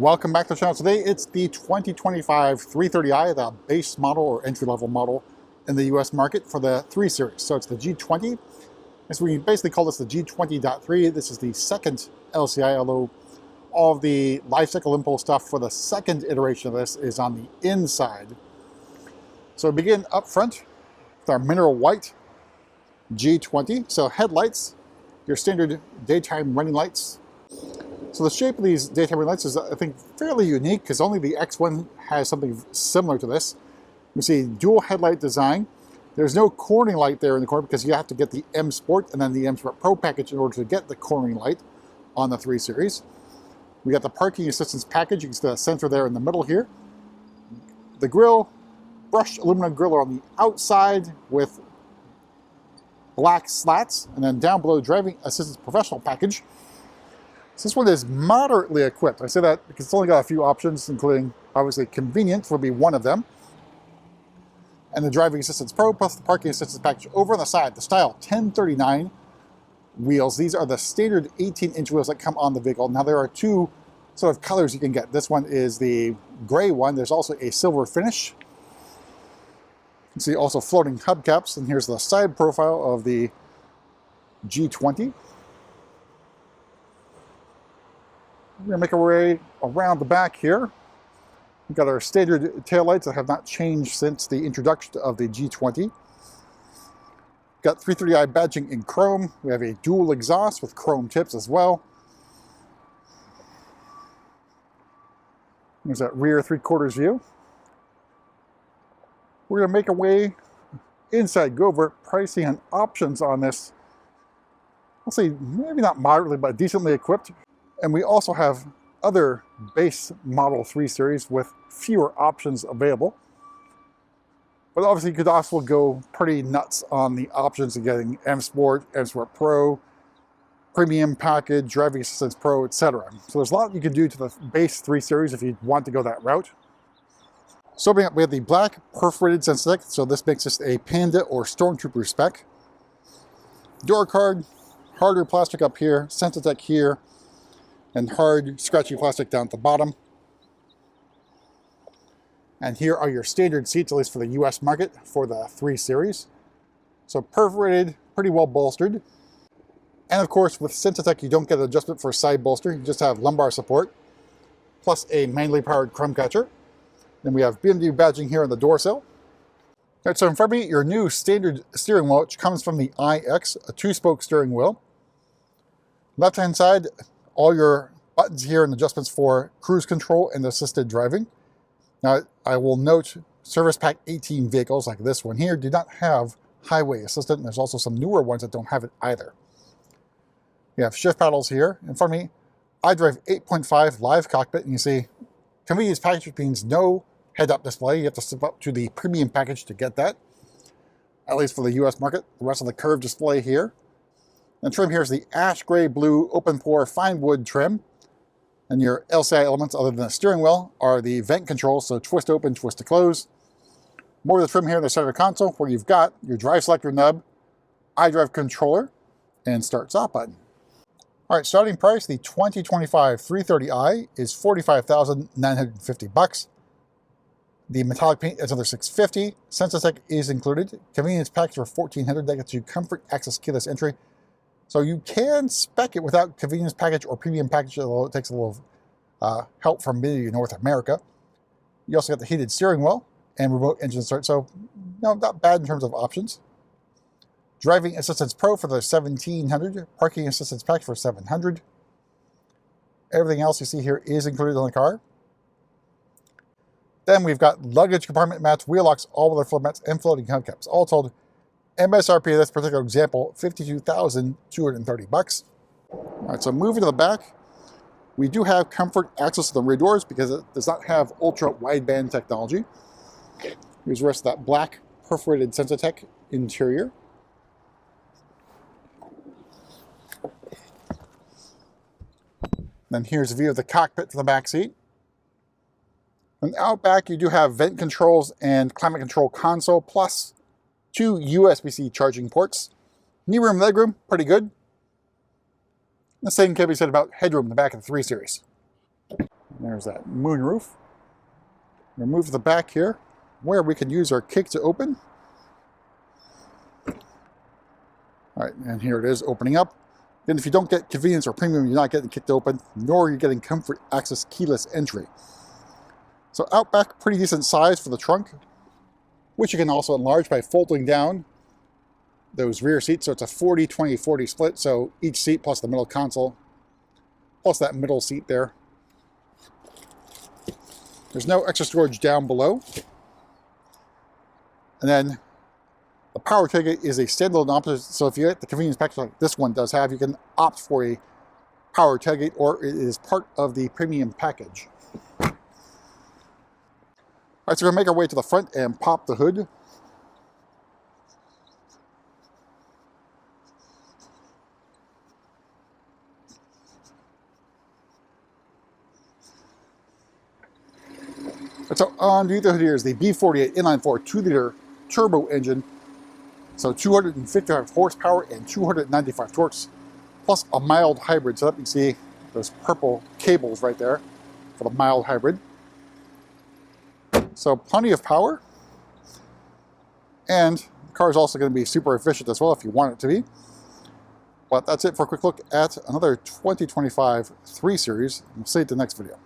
Welcome back to the channel. Today it's the 2025 330i, the base model or entry-level model in the US market for the 3 Series. So it's the G20. So we basically call this the G20.3. This is the second LCI, although all of the lifecycle impulse stuff for the second iteration of this is on the inside. So we begin up front with our mineral white G20. So headlights, your standard daytime running lights. So the shape of these daytime running lights is, I think, fairly unique because only the X1 has something similar to this. You see dual headlight design. There's no cornering light there in the corner because you have to get the M Sport and then the M Sport Pro package in order to get the cornering light on the 3 Series. We got the parking assistance package. You can see the sensor there in the middle here. The grille, brushed aluminum grille on the outside with black slats, and then down below, driving assistance professional package. So this one is moderately equipped. I say that because it's only got a few options, including obviously convenience would be one of them, and the driving assistance pro plus the parking assistance package. Over on the side, the Style 1039 wheels. These are the standard 18-inch wheels that come on the vehicle. Now there are two sort of colors you can get. This one is the gray one. There's also a silver finish. You can see also floating hubcaps, and here's the side profile of the G20. We're going to make our way around the back here. We've got our standard taillights that have not changed since the introduction of the G20. Got 330i badging in chrome. We have a dual exhaust with chrome tips as well. There's that rear 3/4 view. We're going to make our way inside, go over pricing and options on this. I'll say maybe not moderately, but decently equipped. And we also have other base model 3 Series with fewer options available. But obviously you could also go pretty nuts on the options of getting M Sport, M Sport Pro, Premium Package, Driving Assistance Pro, etc. So there's a lot you can do to the base 3 Series if you want to go that route. So we have the black perforated Sensatec, so this makes this a Panda or Stormtrooper spec. Door card, harder plastic up here, Sensatec here, and hard, scratchy plastic down at the bottom. And here are your standard seats, at least for the US market, for the 3 Series. So perforated, pretty well bolstered. And of course, with Sensatec, you don't get an adjustment for side bolster. You just have lumbar support, plus a manually powered crumb catcher. Then we have BMW badging here on the door sill. All right, so in front of me, your new standard steering wheel, which comes from the iX, a 2-spoke steering wheel. Left-hand side, all your buttons here and adjustments for cruise control and assisted driving. Now, I will note Service Pack 18 vehicles like this one here do not have highway assistant. There's also some newer ones that don't have it either. You have shift paddles here. In front of me, iDrive 8.5 live cockpit, and you see convenience package, which means no head-up display. You have to step up to the premium package to get that, at least for the US market. The rest of the curved display here. And trim here is the ash gray blue open pore fine wood trim. And your LCI elements other than the steering wheel are the vent controls, so twist open, twist to close. More of the trim here in the center console where you've got your drive selector nub, iDrive controller, and start stop button. All right, starting price, the 2025 330i is $45,950. The metallic paint is another $650. Sensatec is included. Convenience package for $1,400. That gets you comfort, access, keyless entry. So you can spec it without convenience package or premium package, although it takes a little help from maybe North America. You also got the heated steering wheel and remote engine start, so not bad in terms of options. Driving Assistance Pro for the $1,700, parking assistance package for $700. Everything else you see here is included on the car. Then we've got luggage compartment mats, wheel locks, all-weather floor mats, and floating hubcaps. All told, MSRP of this particular example, $52,230. All right, so moving to the back, we do have comfort access to the rear doors because it does not have ultra wideband technology. Here's the rest of that black perforated Sensatec interior. Then here's a view of the cockpit from the back seat. And out back, you do have vent controls and climate control console, plus 2 USB-C charging ports. Knee room, leg room, pretty good. The same can be said about headroom in the back of the 3 Series. There's that moonroof. We'll move to the back here, where we can use our kick to open. All right, and here it is opening up. Then if you don't get convenience or premium, you're not getting kicked open, nor are you getting comfort access keyless entry. So out back, pretty decent size for the trunk, which you can also enlarge by folding down those rear seats. So it's a 40-20-40 split. So each seat plus the middle console, plus that middle seat there. There's no extra storage down below. And then the power tailgate is a standalone option. So if you get the convenience package like this one does have, you can opt for a power tailgate, or it is part of the premium package. All right, so we're going to make our way to the front and pop the hood. So underneath the hood here is the B48 inline-4 2-liter turbo engine. So 255 horsepower and 295 torques, plus a mild hybrid. So that you can see those purple cables right there for the mild hybrid. So plenty of power. And the car is also going to be super efficient as well if you want it to be. But that's it for a quick look at another 2025 3 Series. We'll see you at the next video.